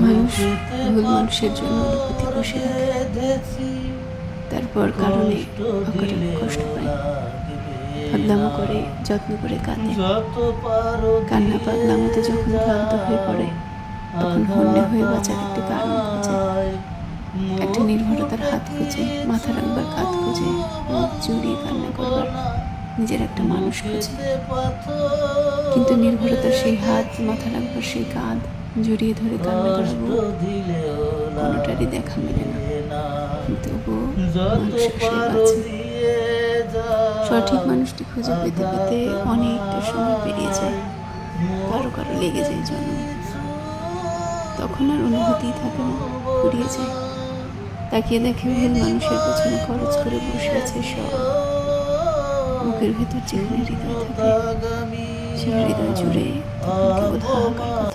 মানুষ ভুল মানুষের জন্য অনুভূতি বসে রাখে, তারপর কারণে অকারণে কষ্ট পায়, পাগলামো করে, যত্ন করে কাঁদে। কান্না পাগলামোতে যখন ক্লান্ত হয়ে পড়ে, তখন হন্যে হয়ে বাঁচার একটি কারণ খোঁজে, একটা নির্ভরতার হাত খুঁজে, মাথা রাখবার কাঁধ খুঁজে, মুখ জুড়িয়ে কান্না করবার নিজের একটা মানুষ খুঁজে। কিন্তু নির্ভরতার সেই হাত, মাথা রাখবার সেই কাঁধ, জড়িয়ে ধরে কান্না করাবো, কোনোটারই দেখা মেলে না। তবুও মানুষ আশায় বাঁচে। সঠিক মানুষটি খুঁজে পেতে পেতে অনেকটা সময় পেরিয়ে যায়, কারো কারো লেগে যায় জন্ম। তখন আর অনুভূতিই থাকে না, ফুরিয়ে যায়। তাকিয়ে দেখে ভুল মানুষের পেছনে খরচ করে বসে আছে সব। মুখের ভেতর যেখানে হৃদয় থাকে, সেই হৃদয় জুড়ে তখন কেবল হাহাকার